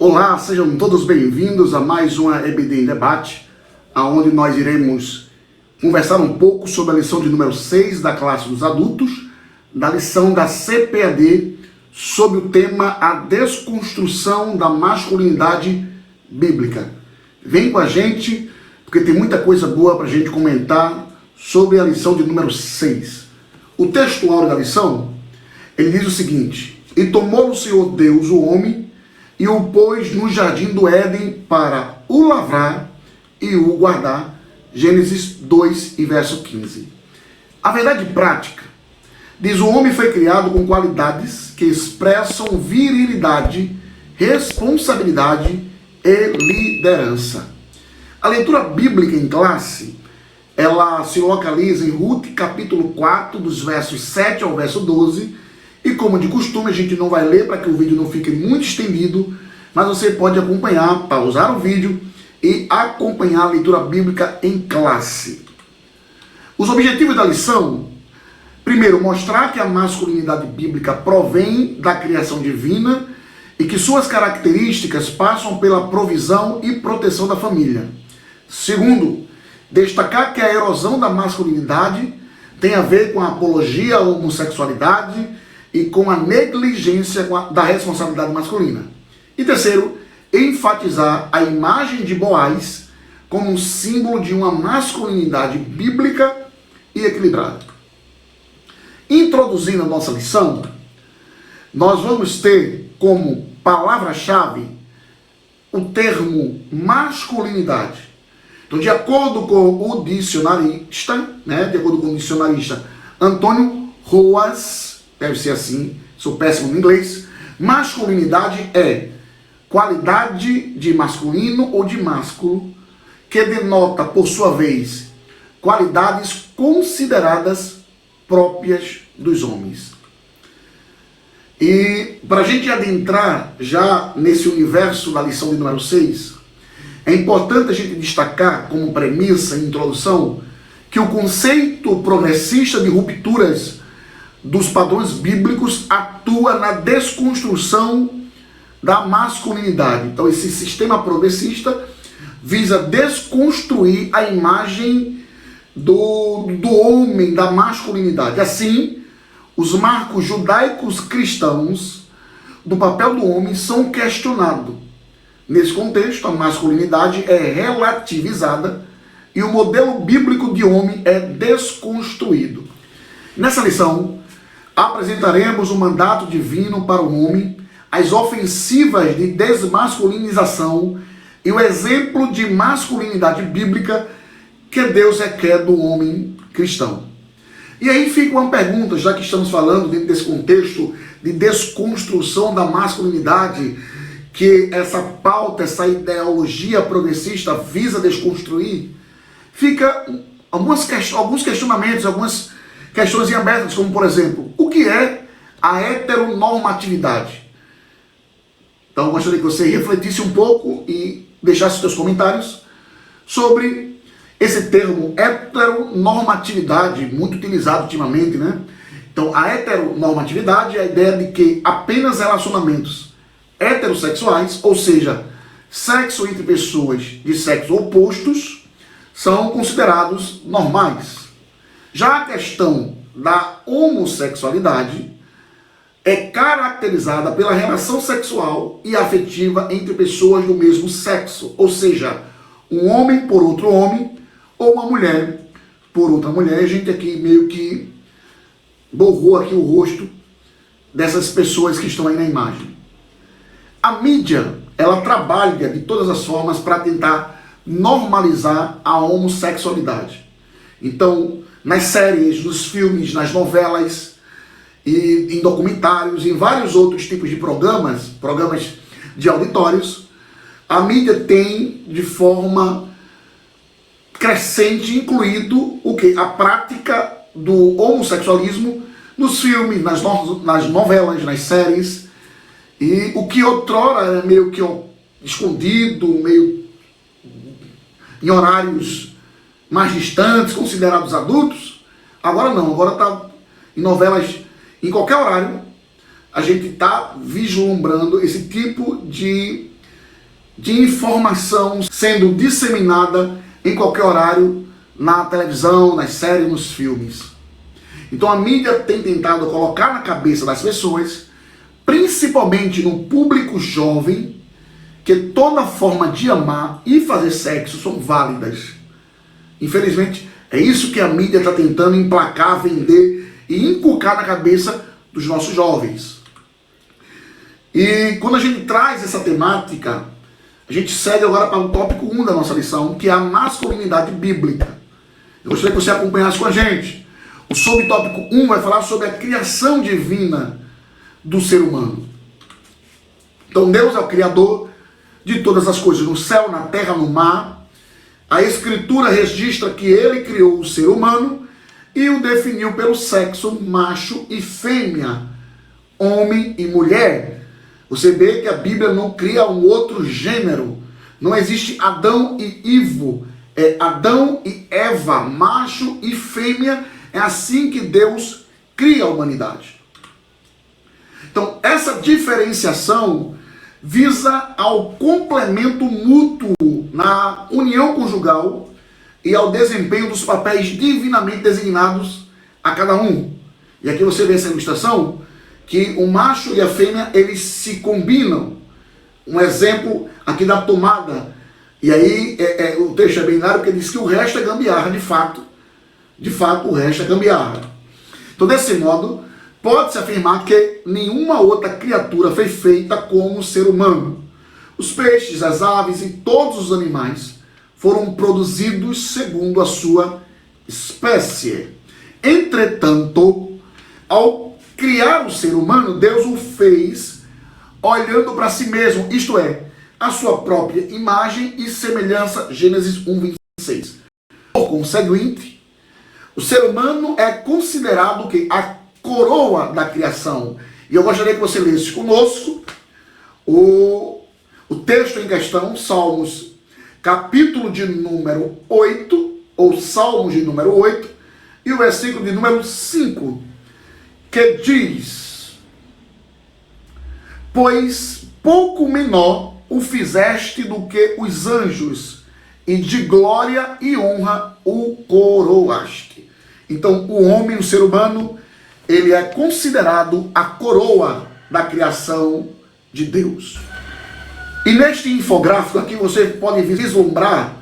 Olá, sejam todos bem-vindos a mais uma EBD em Debate, onde nós iremos conversar um pouco sobre a lição de número 6 da classe dos adultos, da lição da CPAD, sobre o tema A Desconstrução da Masculinidade Bíblica. Vem com a gente, porque tem muita coisa boa para a gente comentar sobre a lição de número 6. O texto áureo da lição, ele diz o seguinte: E tomou o Senhor Deus o homem e o pôs no jardim do Éden para o lavrar e o guardar. Gênesis 2 e verso 15. A verdade prática diz: o homem foi criado com qualidades que expressam virilidade, responsabilidade e liderança. A leitura bíblica em classe, ela se localiza em Ruth, capítulo 4, dos versos 7 ao verso 12, e como de costume a gente não vai ler para que o vídeo não fique muito estendido, mas você pode acompanhar, pausar o vídeo e acompanhar a leitura bíblica em classe. Os objetivos da lição: primeiro, mostrar que a masculinidade bíblica provém da criação divina e que suas características passam pela provisão e proteção da família. Segundo, destacar que a erosão da masculinidade tem a ver com a apologia à homossexualidade e com a negligência da responsabilidade masculina. E terceiro, enfatizar a imagem de Boaz como um símbolo de uma masculinidade bíblica e equilibrada. Introduzindo a nossa lição, nós vamos ter como palavra-chave o termo masculinidade. Então, de acordo com o dicionarista, Antônio Roas, deve ser assim, sou péssimo no inglês, masculinidade é qualidade de masculino ou de másculo que denota, por sua vez, qualidades consideradas próprias dos homens. E para a gente adentrar já nesse universo da lição de número 6, é importante a gente destacar como premissa e introdução que o conceito progressista de rupturas dos padrões bíblicos atua na desconstrução da masculinidade. Então esse sistema progressista visa desconstruir a imagem do homem, da masculinidade. Assim, os marcos judaicos cristãos do papel do homem são questionados. Nesse contexto, a masculinidade é relativizada e o modelo bíblico de homem é desconstruído. Nessa lição, apresentaremos o mandato divino para o homem, as ofensivas de desmasculinização e o exemplo de masculinidade bíblica que Deus requer do homem cristão. E aí fica uma pergunta, já que estamos falando dentro desse contexto de desconstrução da masculinidade, que essa pauta, essa ideologia progressista visa desconstruir, fica alguns questionamentos, algumas questões em abertas, como por exemplo, o que é a heteronormatividade? Então eu gostaria que você refletisse um pouco e deixasse seus comentários sobre esse termo heteronormatividade, muito utilizado ultimamente, né? Então a heteronormatividade é a ideia de que apenas relacionamentos heterossexuais, ou seja, sexo entre pessoas de sexos opostos, são considerados normais. Já a questão da homossexualidade é caracterizada pela relação sexual e afetiva entre pessoas do mesmo sexo, ou seja, um homem por outro homem ou uma mulher por outra mulher. A gente aqui meio que borrou aqui o rosto dessas pessoas que estão aí na imagem. A mídia, ela trabalha de todas as formas para tentar normalizar a homossexualidade. Então, nas séries, nos filmes, nas novelas, e em documentários, em vários outros tipos de programas de auditórios, a mídia tem de forma crescente incluído o que? A prática do homossexualismo nos filmes, nas novelas, nas séries. E o que outrora era meio que escondido, meio em horários mais distantes, considerados adultos, agora não, agora está em novelas, em qualquer horário, a gente está vislumbrando esse tipo de de informação sendo disseminada em qualquer horário, na televisão, nas séries, nos filmes. Então a mídia tem tentado colocar na cabeça das pessoas, principalmente no público jovem, que toda forma de amar e fazer sexo são válidas. Infelizmente, é isso que a mídia está tentando emplacar, vender e inculcar na cabeça dos nossos jovens. E quando a gente traz essa temática, a gente segue agora para o tópico 1 da nossa lição, que é a masculinidade bíblica. Eu gostaria que você acompanhasse com a gente. O subtópico 1 vai falar sobre a criação divina do ser humano. Então Deus é o criador de todas as coisas, no céu, na terra, no mar. A Escritura registra que ele criou o ser humano e o definiu pelo sexo macho e fêmea, homem e mulher. Você vê que a Bíblia não cria um outro gênero. Não existe Adão e Ivo. É Adão e Eva, macho e fêmea. É assim que Deus cria a humanidade. Então, essa diferenciação visa ao complemento mútuo na união conjugal e ao desempenho dos papéis divinamente designados a cada um. E aqui você vê essa ilustração, que o macho e a fêmea, eles se combinam. Um exemplo aqui da tomada. E aí o texto é bem claro, porque diz que o resto é gambiarra, de fato. De fato, o resto é gambiarra. Então, desse modo, pode-se afirmar que nenhuma outra criatura foi feita como o ser humano. Os peixes, as aves e todos os animais foram produzidos segundo a sua espécie. Entretanto, ao criar o ser humano, Deus o fez olhando para si mesmo, isto é, a sua própria imagem e semelhança, Gênesis 1:26. Por conseguinte, o ser humano é considerado a coroa da criação. E eu gostaria que você lesse conosco o texto em questão, Salmos, capítulo de número 8, ou Salmos de número 8, e o versículo de número 5, que diz: pois pouco menor o fizeste do que os anjos, e de glória e honra o coroaste. Então, o homem, o ser humano, ele é considerado a coroa da criação de Deus. E neste infográfico aqui você pode vislumbrar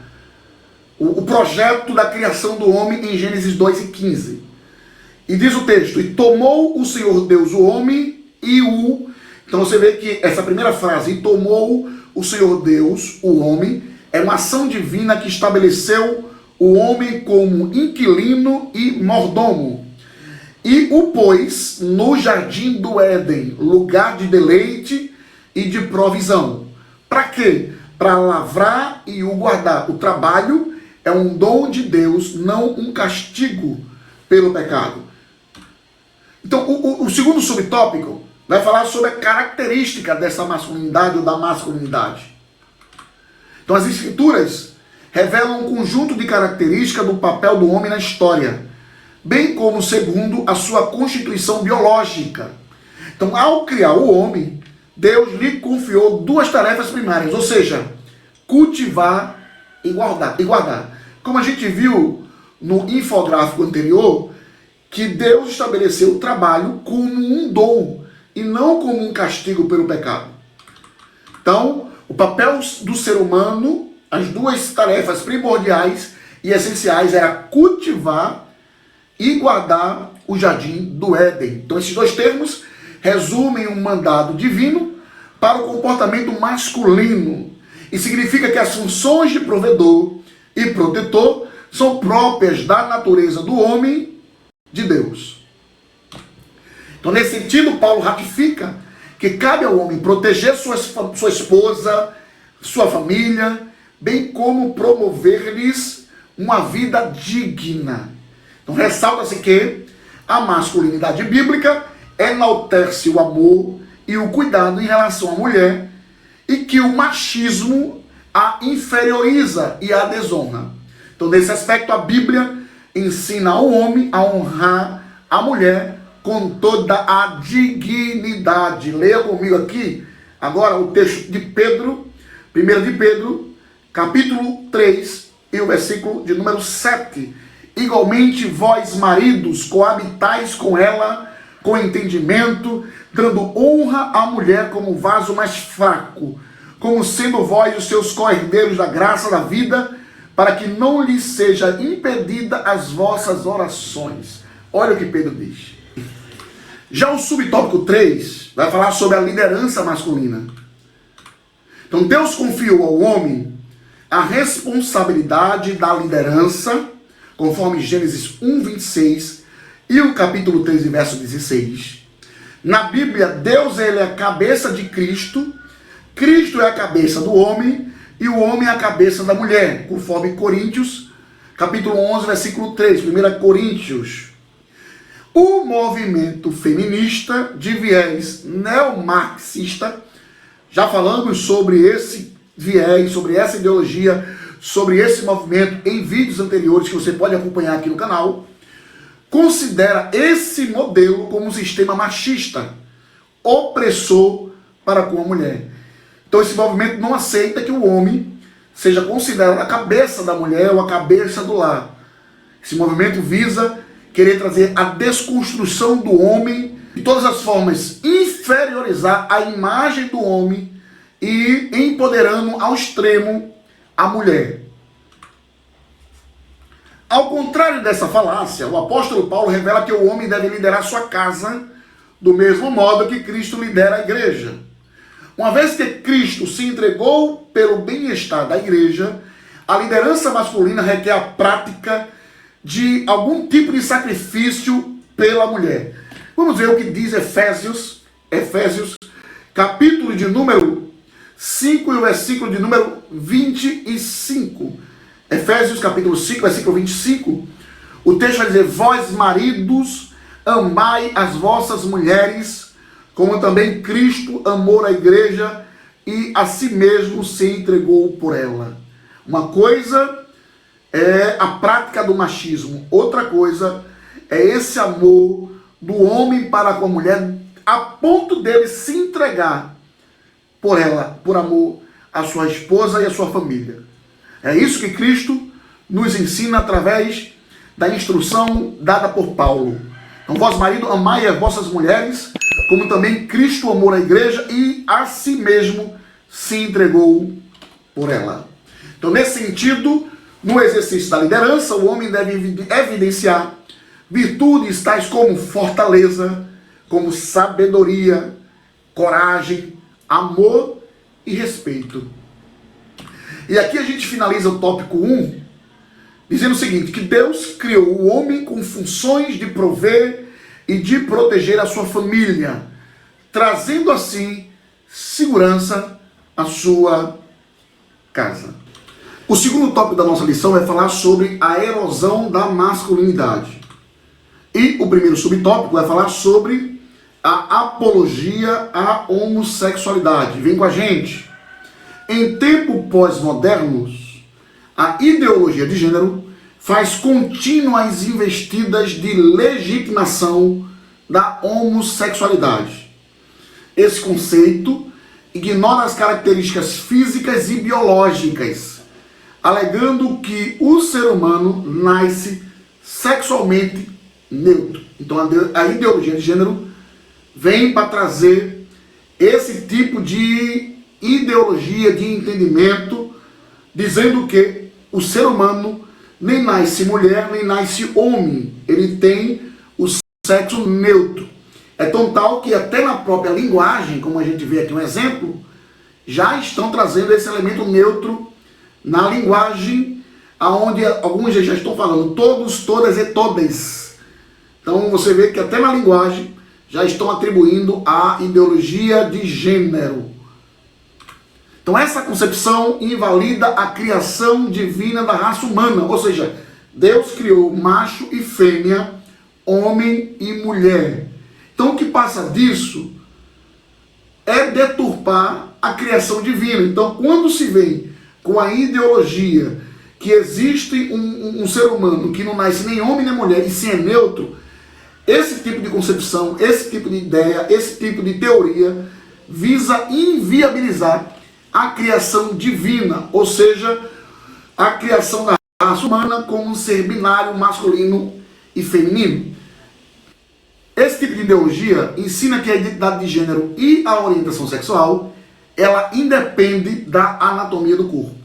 o projeto da criação do homem em Gênesis 2:15. E diz o texto: e tomou o Senhor Deus o homem e o... Então você vê que essa primeira frase, e tomou o Senhor Deus o homem, é uma ação divina que estabeleceu o homem como inquilino e mordomo. E o pôs no jardim do Éden, lugar de deleite e de provisão. Para quê? Para lavrar e o guardar. O trabalho é um dom de Deus, não um castigo pelo pecado. Então, o segundo subtópico vai falar sobre a característica dessa masculinidade ou da masculinidade. Então, as Escrituras revelam um conjunto de características do papel do homem na história, bem como segundo a sua constituição biológica. Então, ao criar o homem, Deus lhe confiou duas tarefas primárias, ou seja, cultivar e guardar. Como a gente viu no infográfico anterior, que Deus estabeleceu o trabalho como um dom e não como um castigo pelo pecado. Então, o papel do ser humano, as duas tarefas primordiais e essenciais era cultivar e guardar o jardim do Éden. Então, esses dois termos resumem um mandado divino para o comportamento masculino e significa que as funções de provedor e protetor são próprias da natureza do homem de Deus. Então, nesse sentido, Paulo ratifica que cabe ao homem proteger sua esposa, sua família, bem como promover-lhes uma vida digna. Então, ressalta-se que a masculinidade bíblica enaltece o amor e o cuidado em relação à mulher e que o machismo a inferioriza e a desonra. Então, nesse aspecto, a Bíblia ensina ao homem a honrar a mulher com toda a dignidade. Leia comigo aqui agora o texto de Pedro, 1 de Pedro, capítulo 3, e o versículo de número 7. Igualmente, vós, maridos, coabitais com ela, com entendimento, dando honra à mulher como vaso mais fraco, como sendo vós os seus co-herdeiros da graça da vida, para que não lhes seja impedida as vossas orações. Olha o que Pedro diz. Já o subtópico 3 vai falar sobre a liderança masculina. Então Deus confiou ao homem a responsabilidade da liderança, conforme Gênesis 1:26 e o capítulo 3, verso 16. Na Bíblia, Deus ele é a cabeça de Cristo, Cristo é a cabeça do homem, e o homem é a cabeça da mulher, conforme Coríntios, capítulo 11, versículo 3, 1 Coríntios. O movimento feminista de viés neomarxista, já falamos sobre esse viés, sobre essa ideologia, sobre esse movimento em vídeos anteriores que você pode acompanhar aqui no canal, considera esse modelo como um sistema machista, opressor para com a mulher. Então esse movimento não aceita que o homem seja considerado a cabeça da mulher ou a cabeça do lar. Esse movimento visa querer trazer a desconstrução do homem, de todas as formas, inferiorizar a imagem do homem e empoderando ao extremo a mulher. Ao contrário dessa falácia, o apóstolo Paulo revela que o homem deve liderar sua casa do mesmo modo que Cristo lidera a igreja. Uma vez que Cristo se entregou pelo bem-estar da igreja, a liderança masculina requer a prática de algum tipo de sacrifício pela mulher. Vamos ver o que diz Efésios, capítulo de número 5 e o versículo de número 25. Efésios capítulo 5, versículo 25. O texto vai dizer: vós, maridos, amai as vossas mulheres, como também Cristo amou a igreja e a si mesmo se entregou por ela. Uma coisa é a prática do machismo, outra coisa é esse amor do homem para com a mulher, a ponto dele se entregar por ela, por amor à sua esposa e à sua família. É isso que Cristo nos ensina através da instrução dada por Paulo. Então, vós, marido, amai as vossas mulheres, como também Cristo amou a igreja e a si mesmo se entregou por ela. Então, nesse sentido, no exercício da liderança, o homem deve evidenciar virtudes tais como fortaleza, como sabedoria, coragem, amor e respeito. E aqui a gente finaliza o tópico 1, dizendo o seguinte, que Deus criou o homem com funções de prover e de proteger a sua família, trazendo assim segurança à sua casa. O segundo tópico da nossa lição vai falar sobre a erosão da masculinidade. E o primeiro subtópico vai falar sobre a apologia à homossexualidade. Vem com a gente. Em tempos pós-modernos, a ideologia de gênero faz contínuas investidas de legitimação da homossexualidade. Esse conceito ignora as características físicas e biológicas, alegando que o ser humano nasce sexualmente neutro. Então a ideologia de gênero vem para trazer esse tipo de ideologia de entendimento, dizendo que o ser humano nem nasce mulher, nem nasce homem. Ele tem o sexo neutro. É tão tal que até na própria linguagem, como a gente vê aqui um exemplo, já estão trazendo esse elemento neutro na linguagem, aonde alguns já estão falando todos, todas e todas. Então você vê que até na linguagem já estão atribuindo a ideologia de gênero. Então essa concepção invalida a criação divina da raça humana, ou seja, Deus criou macho e fêmea, homem e mulher. Então o que passa disso é deturpar a criação divina. Então quando se vem com a ideologia que existe um ser humano que não nasce nem homem nem mulher e sim é neutro, esse tipo de concepção, esse tipo de ideia, esse tipo de teoria visa inviabilizar a criação divina, ou seja, a criação da raça humana como um ser binário masculino e feminino. Esse tipo de ideologia ensina que a identidade de gênero e a orientação sexual, ela independe da anatomia do corpo.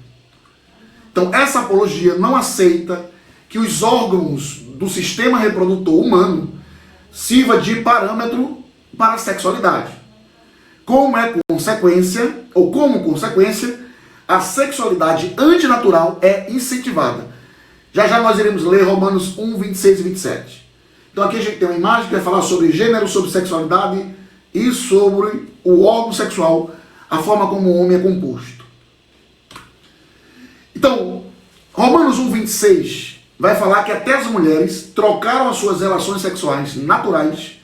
Então, essa apologia não aceita que os órgãos do sistema reprodutor humano sirva de parâmetro para a sexualidade. Como consequência, a sexualidade antinatural é incentivada. Já já nós iremos ler Romanos 1, 26 e 27. Então aqui a gente tem uma imagem que vai falar sobre gênero, sobre sexualidade e sobre o órgão sexual, a forma como o homem é composto. Então, Romanos 1, 26 vai falar que até as mulheres trocaram as suas relações sexuais naturais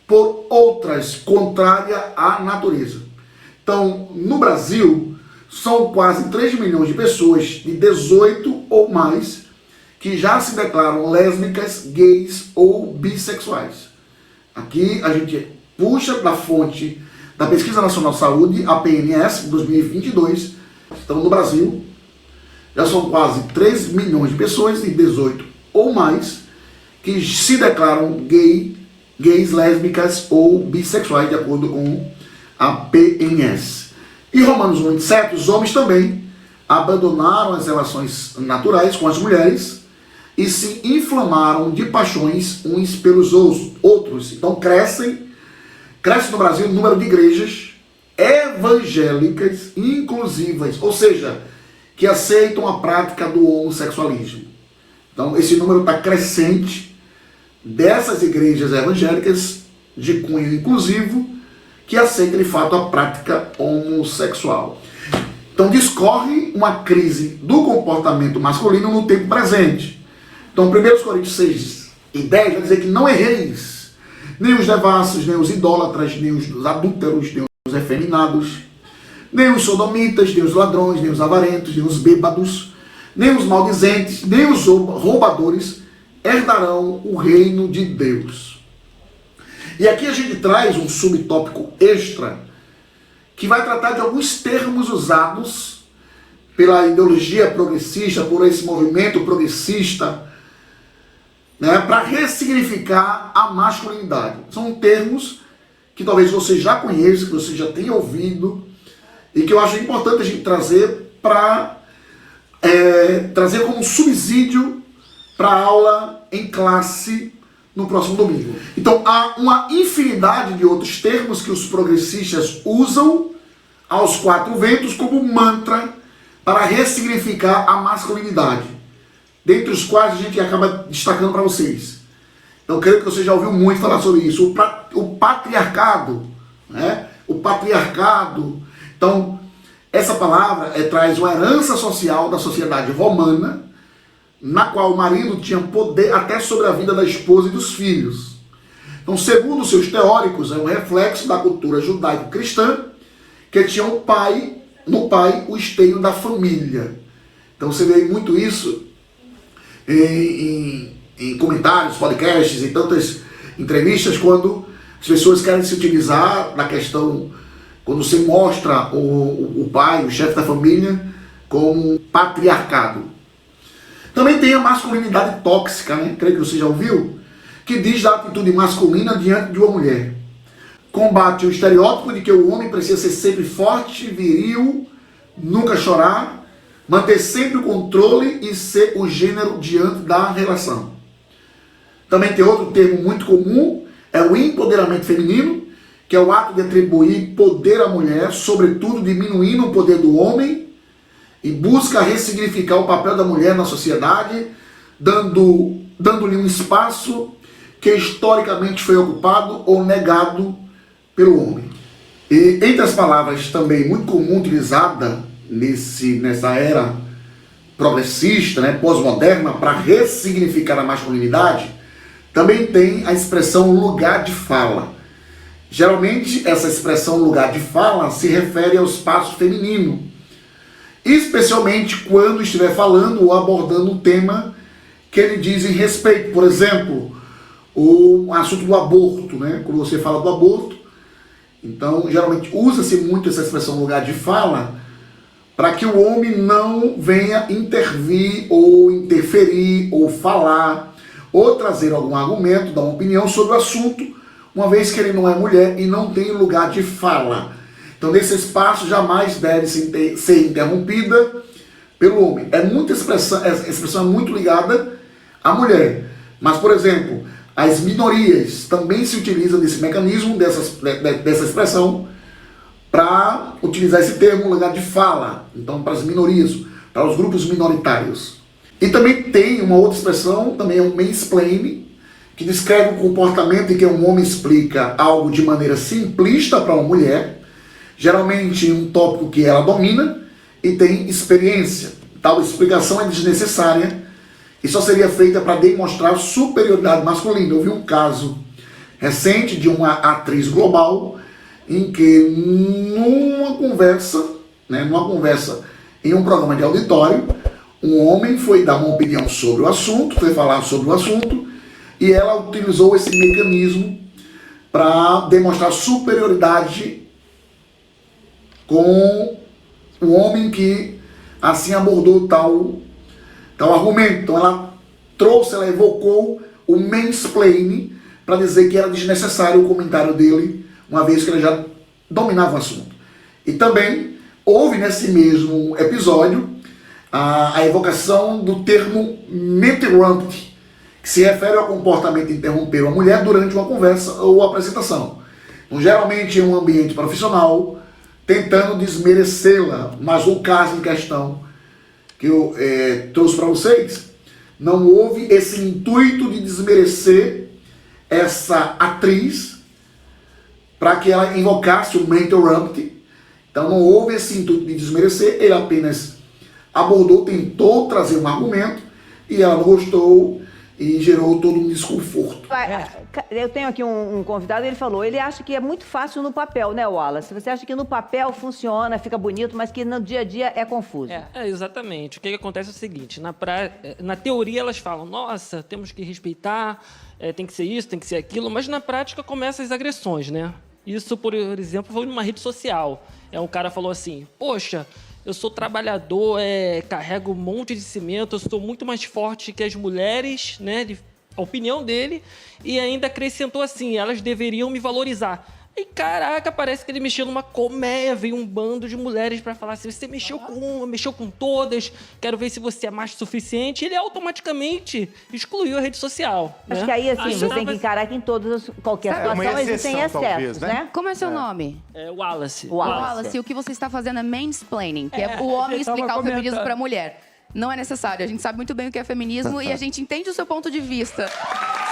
por outras contrárias à natureza. Então, no Brasil, são quase 3 milhões de pessoas de 18 ou mais que já se declaram lésbicas, gays ou bissexuais. Aqui a gente puxa da fonte da Pesquisa Nacional de Saúde, a PNS, 2022. Então, no Brasil, já são quase 3 milhões de pessoas de 18 ou mais que se declaram gays, lésbicas ou bissexuais, de acordo com a PNS. E Romanos 1, 27, os homens também abandonaram as relações naturais com as mulheres e se inflamaram de paixões uns pelos outros. Então cresce no Brasil o número de igrejas evangélicas inclusivas, ou seja, que aceitam a prática do homossexualismo. Então esse número está crescente dessas igrejas evangélicas de cunho inclusivo que aceitam de fato a prática homossexual. Então discorre uma crise do comportamento masculino no tempo presente. Então 1 Coríntios 6 e 10 vai dizer que não erreis, nem os devassos, nem os idólatras, nem os adúlteros, nem os efeminados, nem os sodomitas, nem os ladrões, nem os avarentos, nem os bêbados, nem os maldizentes, nem os roubadores herdarão o reino de Deus. E aqui a gente traz um subtópico extra que vai tratar de alguns termos usados pela ideologia progressista, por esse movimento progressista, né, para ressignificar a masculinidade. São termos que talvez você já conheça, que você já tenha ouvido, e que eu acho importante a gente trazer para trazer como subsídio para a aula em classe no próximo domingo. Então há uma infinidade de outros termos que os progressistas usam aos quatro ventos como mantra para ressignificar a masculinidade, dentre os quais a gente acaba destacando para vocês. Eu creio que você já ouviu muito falar sobre isso. O patriarcado, né? O patriarcado. Então, essa palavra traz uma herança social da sociedade romana, na qual o marido tinha poder até sobre a vida da esposa e dos filhos. Então, segundo seus teóricos, é um reflexo da cultura judaico-cristã, que tinha no pai o esteio da família. Então você vê muito isso em comentários, podcasts, em tantas entrevistas, quando as pessoas querem se utilizar da questão, quando você mostra o pai, o chefe da família, como patriarcado. Também tem a masculinidade tóxica, né? Creio que você já ouviu, que diz da atitude masculina diante de uma mulher. Combate o estereótipo de que o homem precisa ser sempre forte, viril, nunca chorar, manter sempre o controle e ser o gênero diante da relação. Também tem outro termo muito comum, é o empoderamento feminino, que é o ato de atribuir poder à mulher, sobretudo diminuindo o poder do homem, e busca ressignificar o papel da mulher na sociedade, dando-lhe um espaço que historicamente foi ocupado ou negado pelo homem. E entre as palavras também muito comum utilizada nessa era progressista, né, pós-moderna, para ressignificar a masculinidade, também tem a expressão lugar de fala. Geralmente essa expressão lugar de fala se refere ao espaço feminino, especialmente quando estiver falando ou abordando um tema que lhe dizem respeito. Por exemplo, o assunto do aborto, né? Quando você fala do aborto, então geralmente usa-se muito essa expressão lugar de fala para que o homem não venha intervir ou interferir ou falar ou trazer algum argumento, dar uma opinião sobre o assunto, uma vez que ele não é mulher e não tem lugar de fala. Então, nesse espaço jamais deve ser interrompida pelo homem. É muita expressão, essa expressão é muito ligada à mulher. Mas, por exemplo, as minorias também se utilizam desse mecanismo, dessa expressão, para utilizar esse termo no lugar de fala. Então, para as minorias, para os grupos minoritários. E também tem uma outra expressão, também é o mansplaining, que descreve o comportamento em que um homem explica algo de maneira simplista para uma mulher, geralmente um tópico que ela domina e tem experiência. Tal explicação é desnecessária e só seria feita para demonstrar superioridade masculina. Eu vi um caso recente de uma atriz global em que numa conversa em um programa de auditório, um homem foi dar uma opinião sobre o assunto, foi falar sobre o assunto, e ela utilizou esse mecanismo para demonstrar superioridade com o homem que assim abordou tal argumento. Então ela evocou o mansplaining para dizer que era desnecessário o comentário dele, uma vez que ele já dominava o assunto. E também houve nesse mesmo episódio a evocação do termo interrupt, que se refere ao comportamento de interromper uma mulher durante uma conversa ou apresentação. Então, geralmente em um ambiente profissional, tentando desmerecê-la, mas o caso em questão que eu trouxe para vocês, não houve esse intuito de desmerecer essa atriz para que ela invocasse o interrupt. Então não houve esse intuito de desmerecer, ele apenas abordou, tentou trazer um argumento e ela não gostou e gerou todo um desconforto. Eu tenho aqui um convidado, ele falou, ele acha que é muito fácil no papel, né, Wallace? Você acha que no papel funciona, fica bonito, mas que no dia a dia é confuso. Exatamente. O que acontece é o seguinte, na teoria elas falam, nossa, temos que respeitar, tem que ser isso, tem que ser aquilo, mas na prática começam as agressões, né? Isso, por exemplo, foi numa rede social. Um cara falou assim, poxa, eu sou trabalhador, carrego um monte de cimento, eu sou muito mais forte que as mulheres, né? A opinião dele, e ainda acrescentou assim, elas deveriam me valorizar. E caraca, parece que ele mexeu numa colmeia, veio um bando de mulheres para falar assim, você mexeu com todas, quero ver se você é macho o suficiente. Ele automaticamente excluiu a rede social. Acho que aí, assim, você tem que encarar que em qualquer situação existem excessos, talvez, né? Como é seu nome? Wallace. Wallace, o que você está fazendo é mansplaining, que é o homem explicar o feminismo para a mulher. Não é necessário, a gente sabe muito bem o que é feminismo e a gente entende o seu ponto de vista.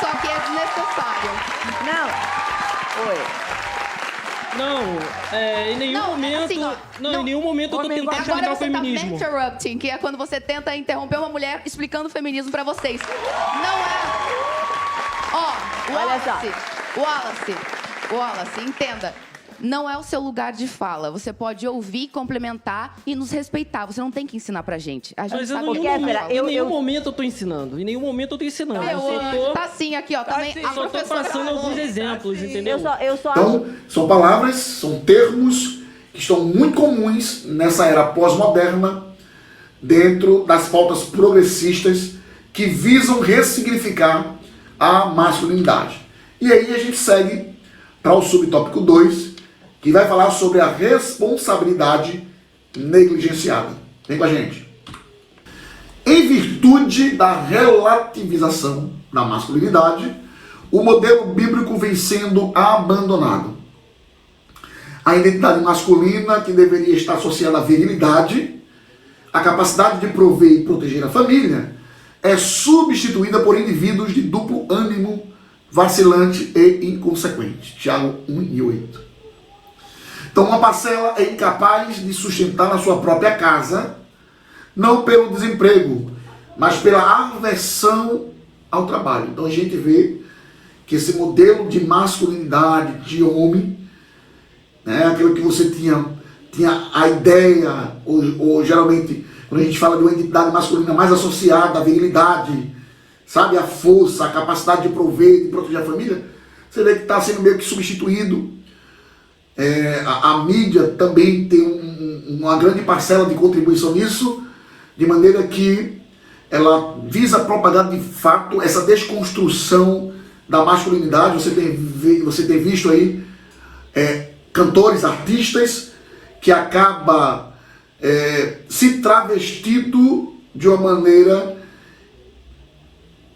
Só que é desnecessário. Em nenhum momento. Assim, em nenhum momento eu tô tentando explicar o feminismo. Agora você tá interrupting, que é quando você tenta interromper uma mulher explicando o feminismo pra vocês. Não é. Wallace, entenda. Não é o seu lugar de fala. Você pode ouvir, complementar e nos respeitar. Você não tem que ensinar pra gente. A gente mas sabe em nenhum momento eu tô ensinando. Em nenhum momento eu tô ensinando. Tá sim, aqui, ó. Também a só tô professora passando alguns exemplos, entendeu? Então, são palavras, são termos que estão muito comuns nessa era pós-moderna, dentro das pautas progressistas que visam ressignificar a masculinidade. E aí a gente segue para o subtópico 2, que vai falar sobre a responsabilidade negligenciada. Vem com a gente. Em virtude da relativização da masculinidade, o modelo bíblico vem sendo abandonado. A identidade masculina, que deveria estar associada à virilidade, a capacidade de prover e proteger a família, é substituída por indivíduos de duplo ânimo, vacilante e inconsequente. Tiago 1:8. Então, uma parcela é incapaz de sustentar na sua própria casa, não pelo desemprego, mas pela aversão ao trabalho. Então, a gente vê que esse modelo de masculinidade, de homem, né, aquilo que você tinha a ideia, ou geralmente, quando a gente fala de uma identidade masculina mais associada à virilidade, sabe, a força, a capacidade de prover, de proteger a família, você vê que está sendo meio que substituído. A mídia também tem uma grande parcela de contribuição nisso, de maneira que ela visa propagar de fato essa desconstrução da masculinidade. Você tem visto aí cantores, artistas que acaba se travestindo de uma maneira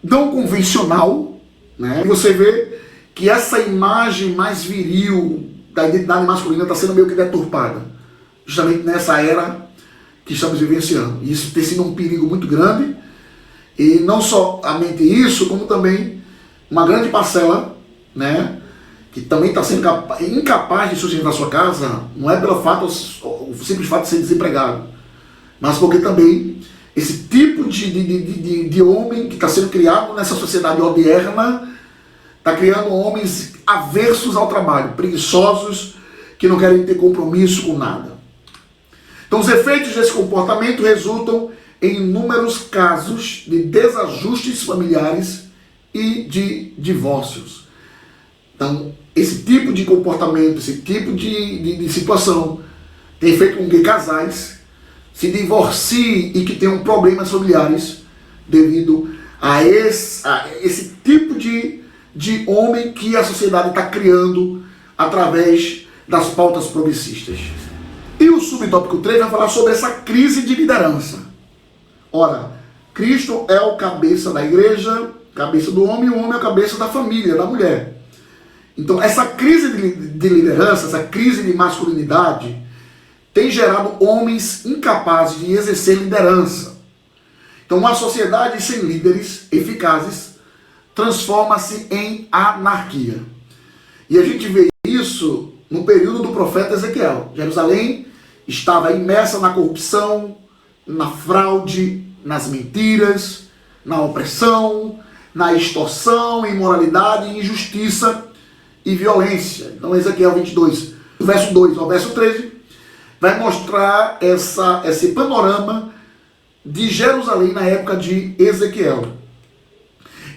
não convencional, né? E você vê que essa imagem mais viril da identidade masculina está sendo meio que deturpada, justamente nessa era que estamos vivenciando. E isso tem sido um perigo muito grande, e não somente isso, como também uma grande parcela, né, que também está sendo incapaz de sustentar sua casa, não é pelo simples fato de ser desempregado, mas porque também esse tipo de homem que está sendo criado nessa sociedade odierna está criando homens aversos ao trabalho, preguiçosos, que não querem ter compromisso com nada. Então os efeitos desse comportamento resultam em inúmeros casos de desajustes familiares e de divórcios. Então esse tipo de comportamento, esse tipo de situação tem feito com que casais se divorciem e que tenham problemas familiares devido a esse tipo de homem que a sociedade está criando através das pautas progressistas. E o subtópico 3 vai falar sobre essa crise de liderança. Ora, Cristo é o cabeça da igreja, cabeça do homem, e o homem é a cabeça da família, da mulher. Então essa crise de liderança, essa crise de masculinidade, tem gerado homens incapazes de exercer liderança. Então uma sociedade sem líderes eficazes transforma-se em anarquia. E a gente vê isso no período do profeta Ezequiel. Jerusalém estava imersa na corrupção, na fraude, nas mentiras, na opressão, na extorsão, imoralidade, injustiça e violência. Então Ezequiel 22, do verso 2 ao verso 13, vai mostrar esse panorama de Jerusalém na época de Ezequiel.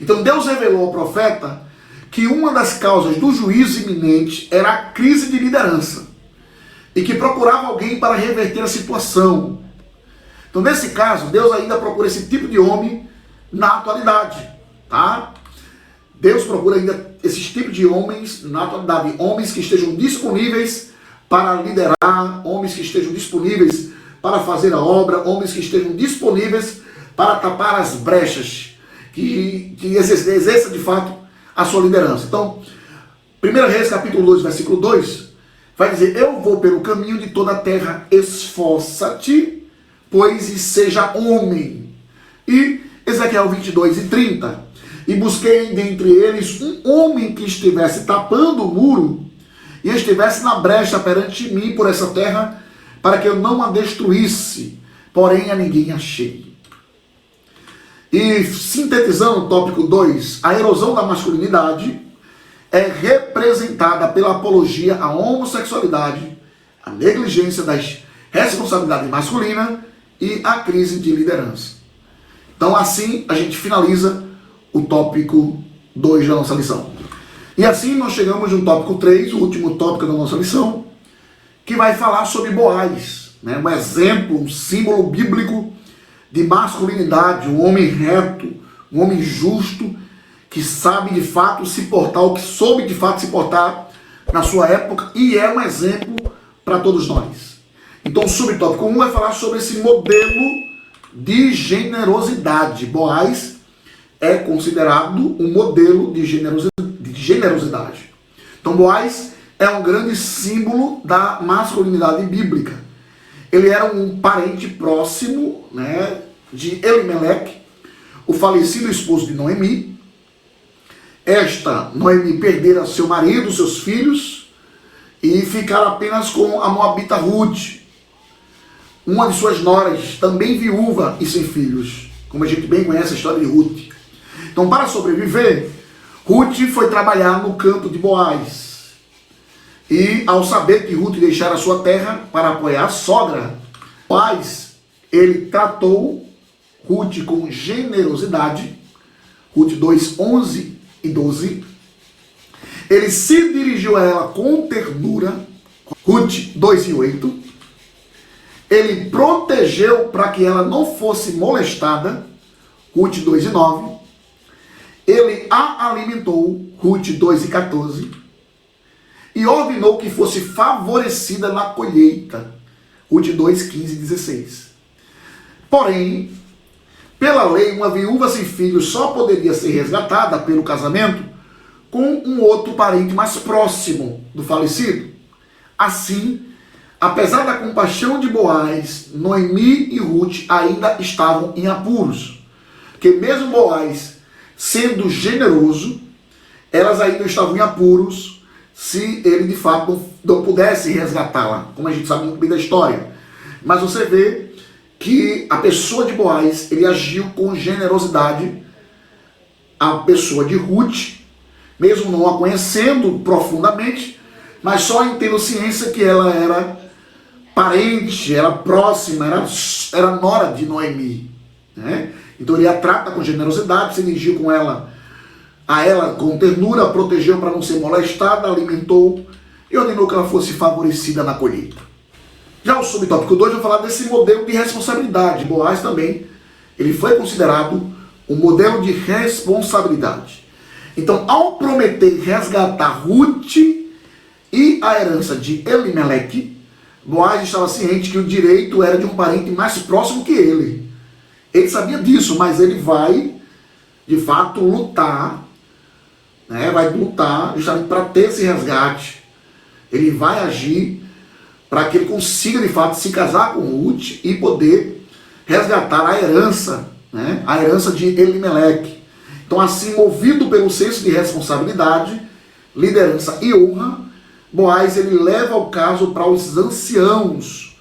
Então Deus revelou ao profeta que uma das causas do juízo iminente era a crise de liderança e que procurava alguém para reverter a situação. Então nesse caso, Deus ainda procura esse tipo de homem na atualidade, tá? Deus procura ainda esses tipos de homens na atualidade, homens que estejam disponíveis para liderar, homens que estejam disponíveis para fazer a obra, homens que estejam disponíveis para tapar as brechas, que exerça de fato a sua liderança. Então, 1 Reis capítulo 2, versículo 2, vai dizer: eu vou pelo caminho de toda a terra, esforça-te, pois e seja homem. E Ezequiel 22 e 30, e busquei dentre eles um homem que estivesse tapando o muro e estivesse na brecha perante mim por essa terra, para que eu não a destruísse, porém a ninguém achei. E sintetizando o tópico 2, a erosão da masculinidade é representada pela apologia à homossexualidade, à negligência das responsabilidades masculinas e à crise de liderança. Então assim a gente finaliza o tópico 2 da nossa lição. E assim nós chegamos no tópico 3, o último tópico da nossa lição, que vai falar sobre Boaz, né? Um exemplo, um símbolo bíblico de masculinidade, um homem reto, um homem justo, que sabe de fato se portar, ou que soube de fato se portar na sua época, e é um exemplo para todos nós. Então o subtópico 1 vai falar sobre esse modelo de generosidade. Boaz é considerado um modelo de generosidade. Então Boaz é um grande símbolo da masculinidade bíblica. Ele era um parente próximo, né, de Elimeleque, o falecido esposo de Noemi. Noemi perdera seu marido, seus filhos, e ficara apenas com a moabita Ruth, uma de suas noras, também viúva e sem filhos, como a gente bem conhece a história de Ruth. Então, para sobreviver, Ruth foi trabalhar no campo de Boaz. E ao saber que Ruth deixara a sua terra para apoiar a sogra, Boaz, ele tratou Ruth com generosidade. Ruth 2, 11 e 12. Ele se dirigiu a ela com ternura. Ruth 2 e 8. ele protegeu para que ela não fosse molestada, Ruth 2:9. Ele a alimentou, Ruth 2:14. E ordenou que fosse favorecida na colheita, Ruth 2:15-16. Porém, pela lei, uma viúva sem filho só poderia ser resgatada pelo casamento com um outro parente mais próximo do falecido. Assim, apesar da compaixão de Boaz, Noemi e Ruth ainda estavam em apuros. Porque mesmo Boaz sendo generoso, elas ainda estavam em apuros se ele de fato não pudesse resgatá-la, como a gente sabe muito bem da história. Mas você vê que a pessoa de Boaz, ele agiu com generosidade. A pessoa de Ruth, mesmo não a conhecendo profundamente, mas só tendo ciência que ela era parente, era próxima, era nora de Noemi, né? Então ele a trata com generosidade, se dirigiu com ela, a ela com ternura, protegeu para não ser molestada, alimentou e ordenou que ela fosse favorecida na colheita. Já o subtópico 2 vai falar desse modelo de responsabilidade. Boaz também, ele foi considerado um modelo de responsabilidade. Então, ao prometer resgatar Ruth e a herança de Elimeleque, Boaz estava ciente que o direito era de um parente mais próximo que ele. Ele sabia disso, mas ele vai, de fato, lutar, né? Vai lutar justamente para ter esse resgate. Ele vai agir para que ele consiga, de fato, se casar com Ruth e poder resgatar a herança, né? A herança de Elimeleque. Então, assim, movido pelo senso de responsabilidade, liderança e honra, Boaz, ele leva o caso para os anciãos.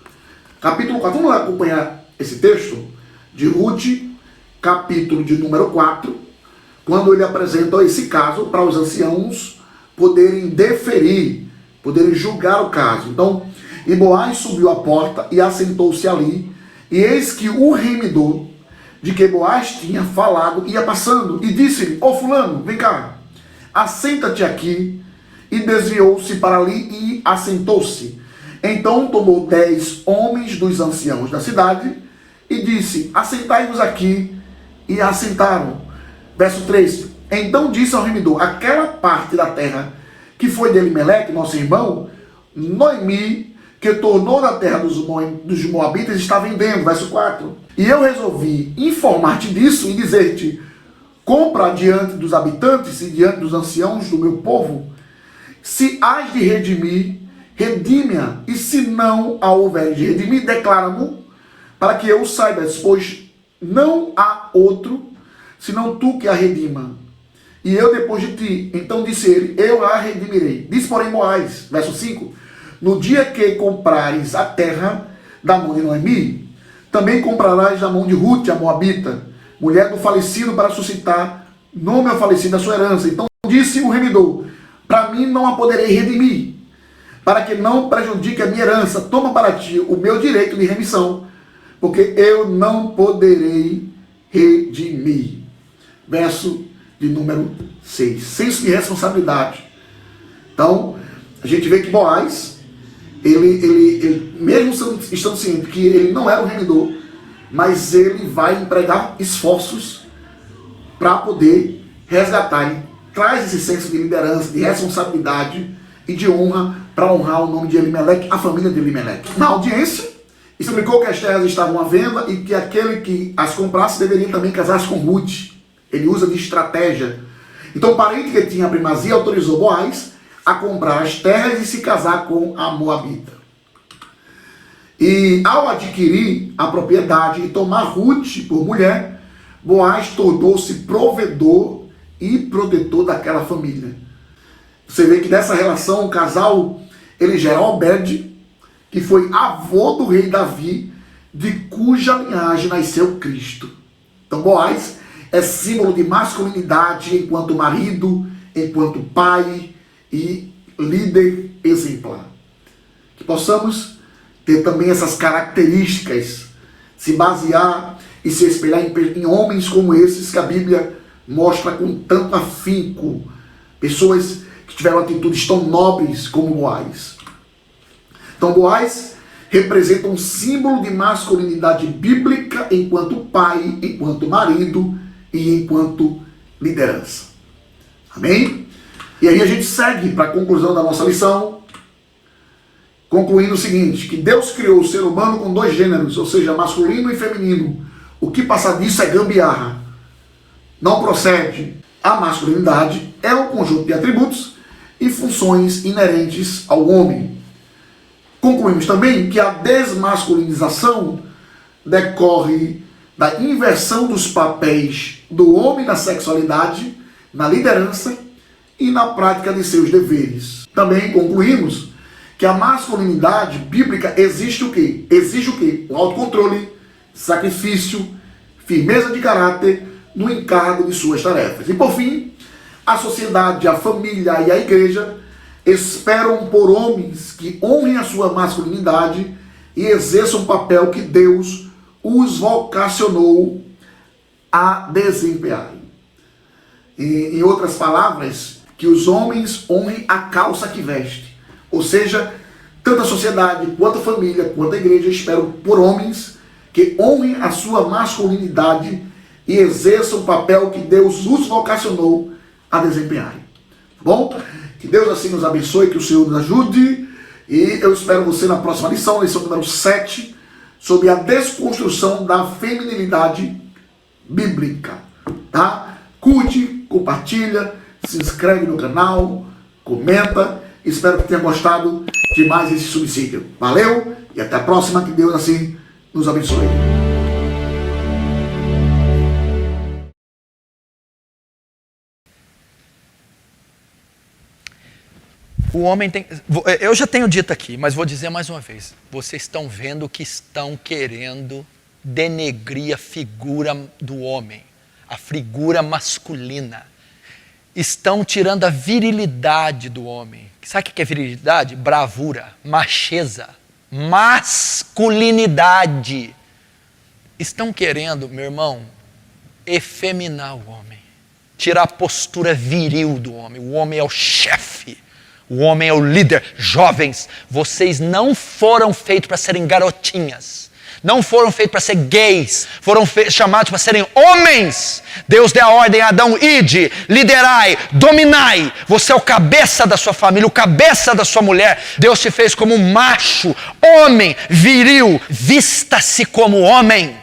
Capítulo 4, vamos lá acompanhar esse texto de Ruth, capítulo de número 4, quando ele apresenta esse caso para os anciãos poderem deferir, poderem julgar o caso. Então, e Boaz subiu à porta e assentou-se ali, e eis que o remidor de que Boaz tinha falado ia passando, e disse-lhe: ó fulano, vem cá, assenta-te aqui. E desviou-se para ali e assentou-se. Então tomou 10 homens dos anciãos da cidade e disse: assentai-vos aqui. E assentaram. Verso 3. Então disse ao remidor: aquela parte da terra que foi de Elimeleque, nosso irmão, Noemi, que tornou da terra dos Moabitas, está vendendo. Verso 4. E eu resolvi informar-te disso e dizer-te: compra diante dos habitantes e diante dos anciãos do meu povo. Se hás de redimir, redime-a, e se não a houver de redimir, declara-mo, para que eu saiba, pois não há outro, senão tu que a redima. E eu depois de ti. Então disse ele: eu a redimirei. Disse, porém, Boaz, verso 5, no dia que comprares a terra da mão de Noemi, também comprarás da mão de Ruth, a Moabita, mulher do falecido, para suscitar nome ao falecido a sua herança. Então disse o remidor: para mim não a poderei redimir, para que não prejudique a minha herança. Toma para ti o meu direito de remissão, porque eu não poderei redimir. Verso de número 6. Senso de responsabilidade. Então, a gente vê que Boaz, ele mesmo estando ciente que ele não era o remidor, mas ele vai empregar esforços para poder resgatar. Ele traz esse senso de liderança, de responsabilidade e de honra para honrar o nome de Elimeleque, a família de Elimeleque. Na audiência, explicou que as terras estavam à venda e que aquele que as comprasse deveria também casar-se com Ruth. Ele usa de estratégia. Então o parente que tinha a primazia autorizou Boaz a comprar as terras e se casar com a Moabita. E ao adquirir a propriedade e tomar Ruth por mulher, Boaz tornou-se provedor e protetor daquela família. Você vê que nessa relação o casal, ele gera Obed, que foi avô do rei Davi, de cuja linhagem nasceu Cristo. Então Boaz é símbolo de masculinidade enquanto marido, enquanto pai e líder exemplar. Que possamos ter também essas características, se basear e se espelhar em homens como esses que a Bíblia mostra com tanto afinco, pessoas que tiveram atitudes tão nobres como Boaz. Então Boaz, representa um símbolo de masculinidade bíblica enquanto pai, enquanto marido e enquanto liderança. Amém? E aí a gente segue para a conclusão da nossa lição, concluindo o seguinte, que Deus criou o ser humano com dois gêneros, ou seja, masculino e feminino. O que passar disso é gambiarra. Não procede. A masculinidade é um conjunto de atributos e funções inerentes ao homem. Concluímos também que a desmasculinização decorre da inversão dos papéis do homem na sexualidade, na liderança e na prática de seus deveres. Também concluímos que a masculinidade bíblica exige o quê? Exige o quê? O autocontrole, sacrifício, firmeza de caráter no encargo de suas tarefas. E por fim, a sociedade, a família e a igreja esperam por homens que honrem a sua masculinidade e exerçam o papel que Deus os vocacionou a desempenharem. Em outras palavras, que os homens honrem a calça que veste. Ou seja, tanto a sociedade, quanto a família, quanto a igreja esperam por homens que honrem a sua masculinidade e exerçam o papel que Deus os vocacionou a desempenharem. Tá bom? Que Deus assim nos abençoe, que o Senhor nos ajude. E eu espero você na próxima lição, lição número 7, sobre a desconstrução da feminilidade bíblica. Tá? Curte, compartilha, se inscreve no canal, comenta. Espero que tenha gostado de mais esse subsídio. Valeu e até a próxima. Que Deus assim nos abençoe. O homem tem... Eu já tenho dito aqui, mas vou dizer mais uma vez. Vocês estão vendo que estão querendo denegrir a figura do homem, a figura masculina. Estão tirando a virilidade do homem. Sabe o que é virilidade? Bravura, macheza, masculinidade. Estão querendo, meu irmão, efeminar o homem. Tirar a postura viril do homem. O homem é o chefe. O homem é o líder. Jovens, vocês não foram feitos para serem garotinhas. Não foram feitos para ser gays. Foram chamados para serem homens. Deus deu a ordem a Adão: ide, liderai, dominai. Você é o cabeça da sua família, o cabeça da sua mulher. Deus te fez como um macho, homem, viril. Vista-se como homem.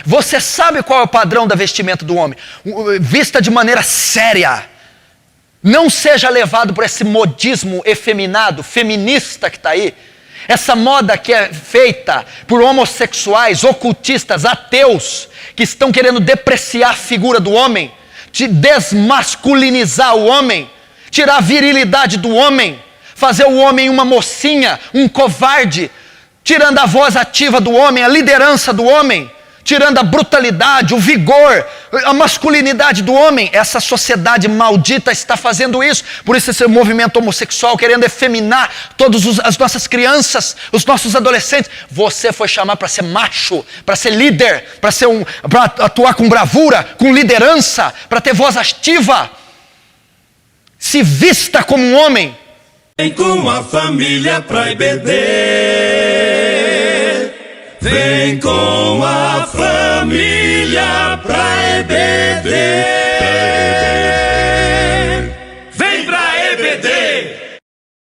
Você sabe qual é o padrão da vestimenta do homem? Vista de maneira séria. Não seja levado por esse modismo efeminado, feminista que está aí. Essa moda que é feita por homossexuais, ocultistas, ateus, que estão querendo depreciar a figura do homem, de desmasculinizar o homem, tirar a virilidade do homem, fazer o homem uma mocinha, um covarde, tirando a voz ativa do homem, a liderança do homem, tirando a brutalidade, o vigor, a masculinidade do homem. Essa sociedade maldita está fazendo isso. Por isso esse movimento homossexual querendo efeminar todas as nossas crianças, os nossos adolescentes. Você foi chamado para ser macho, para ser líder, para atuar com bravura, com liderança, para ter voz ativa. Se vista como um homem. Vem com a família pra EBD. Vem com a família pra EBD. Vem pra EBD.